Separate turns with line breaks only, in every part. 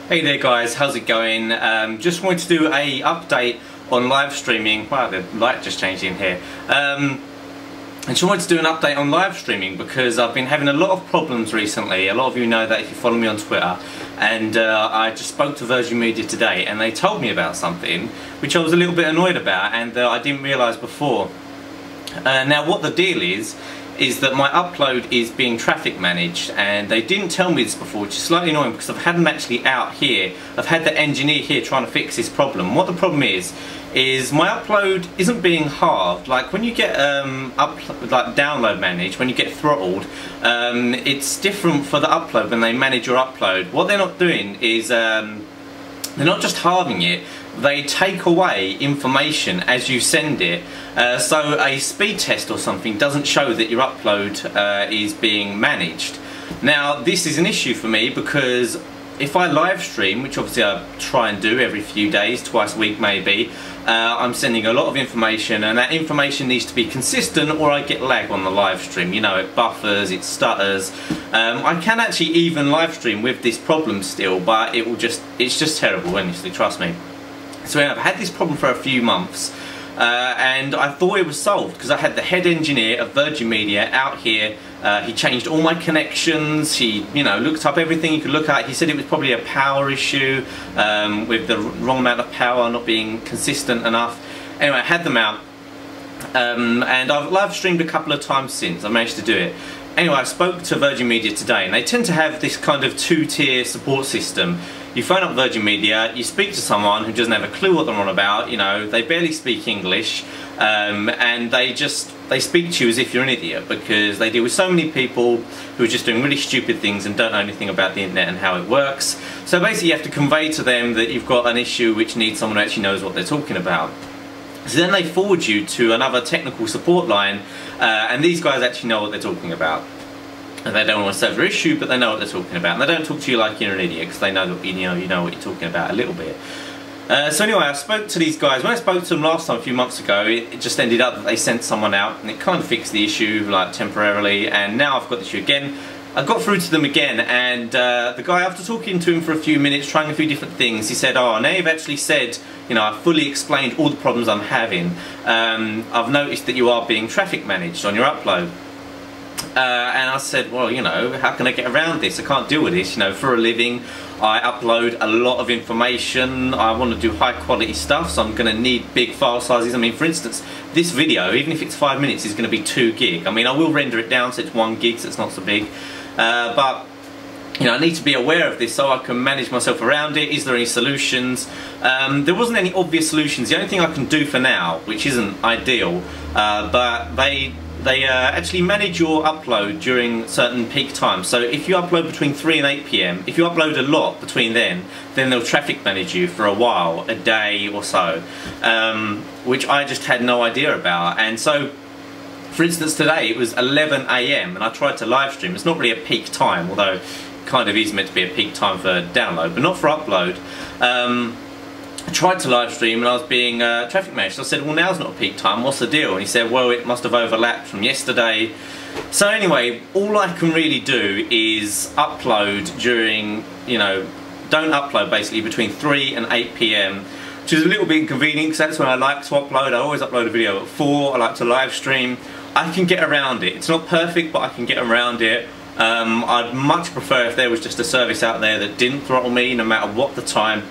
Hey there guys, how's it going? Just wanted to do a update on live streaming. Wow, the light just changed in here. I just wanted to do an update on live streaming because I've been having a lot of problems recently. A lot of you know that if you follow me on Twitter, and I just spoke to Virgin Media today and they told me about something which I was a little bit annoyed about and I didn't realise before. Now what the deal is that my upload is being traffic managed, and they didn't tell me this before, which is slightly annoying because I've had them actually out here. I've had the engineer here trying to fix this problem. What the problem is my upload isn't being halved. Like when you get download managed, when you get throttled, it's different for the upload when they manage your upload. What they're not doing is they're not just halving it, they take away information as you send it. So a speed test or something doesn't show that your upload is being managed. Now this is an issue for me because if I live stream, which obviously I try and do every few days, twice a week maybe, I'm sending a lot of information, and that information needs to be consistent or I get lag on the live stream. You know, it buffers, it stutters. I can actually even live stream with this problem still, but it's just terrible, honestly, trust me. So I've had this problem for a few months, and I thought it was solved because I had the head engineer of Virgin Media out here. He changed all my connections, he looked up everything he could look at. He said it was probably a power issue with the wrong amount of power not being consistent enough. Anyway, I had them out, and I've live streamed a couple of times since. I managed to do it. Anyway, I spoke to Virgin Media today, and they tend to have this kind of two-tier support system. You phone up Virgin Media, you speak to someone who doesn't have a clue what they're on about, they barely speak English, and they speak to you as if you're an idiot because they deal with so many people who are just doing really stupid things and don't know anything about the internet and how it works. So basically you have to convey to them that you've got an issue which needs someone who actually knows what they're talking about. So then they forward you to another technical support line, and these guys actually know what they're talking about. And they don't want to solve their issue, but they know what they're talking about. And they don't talk to you like you're an idiot because they know that you know what you're talking about a little bit. So anyway, I spoke to these guys. When I spoke to them last time, a few months ago, it just ended up that they sent someone out, and it kind of fixed the issue, like temporarily. And now I've got the issue again. I got through to them again, and the guy, after talking to him for a few minutes, trying a few different things, he said, "Oh, now you've actually said, I've fully explained all the problems I'm having. I've noticed that you are being traffic managed on your upload." And I said, well, how can I get around this? I can't deal with this. For a living, I upload a lot of information. I want to do high quality stuff, so I'm going to need big file sizes. I mean, for instance, this video, even if it's 5 minutes, is going to be 2 gig. I mean, I will render it down so it's 1 gig, so it's not so big. But I need to be aware of this so I can manage myself around it. Is there any solutions? There wasn't any obvious solutions. The only thing I can do for now, which isn't ideal, but they actually manage your upload during certain peak times. So if you upload between 3 and 8 PM, if you upload a lot between then they'll traffic manage you for a while, a day or so, which I just had no idea about. And so, for instance, today it was 11 AM and I tried to live stream. It's not really a peak time, although it kind of is meant to be a peak time for download, but not for upload. I tried to live stream and I was being traffic managed. So I said, well, now's not a peak time, what's the deal? And he said, well, it must have overlapped from yesterday. So anyway, all I can really do is upload during, don't upload basically between 3 and 8 PM, which is a little bit inconvenient because that's when I like to upload. I always upload a video at 4, I like to live stream. I can get around it. It's not perfect, but I can get around it. I'd much prefer if there was just a service out there that didn't throttle me no matter what the time,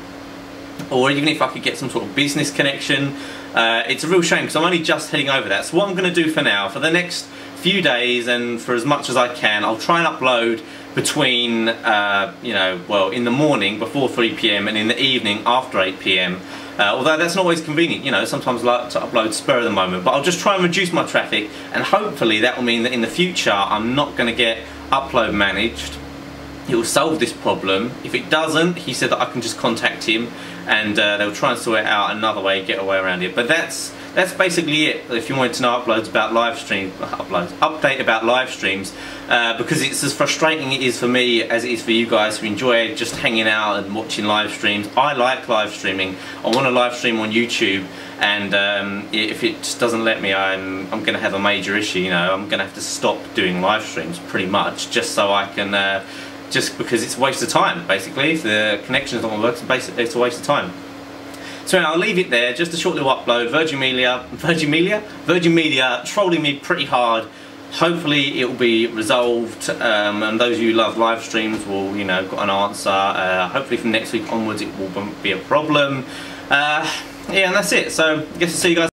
or even if I could get some sort of business connection. It's a real shame because I'm only just heading over that. So what I'm going to do for now, for the next few days and for as much as I can, I'll try and upload between, in the morning before 3 PM and in the evening after 8 PM. Although that's not always convenient, sometimes I like to upload spur of the moment, but I'll just try and reduce my traffic, and hopefully that will mean that in the future I'm not going to get upload managed. It will solve this problem. If it doesn't, he said that I can just contact him and they'll try and sort it out another way, get away around it. But that's basically it. If you wanted to know update about live streams, because it's as frustrating it is for me as it is for you guys who enjoy just hanging out and watching live streams. I like live streaming. I want to live stream on YouTube, and if it just doesn't let me, I'm going to have a major issue. I'm going to have to stop doing live streams pretty much, just so I can just because it's a waste of time, basically. If the connection's not going to work, it's a waste of time. So I'll leave it there, just a short little upload. Virgin Media trolling me pretty hard. Hopefully it will be resolved, and those of you who love live streams will, you know, got an answer. Hopefully from next week onwards it won't be a problem. Yeah, and that's it. So I guess I'll see you guys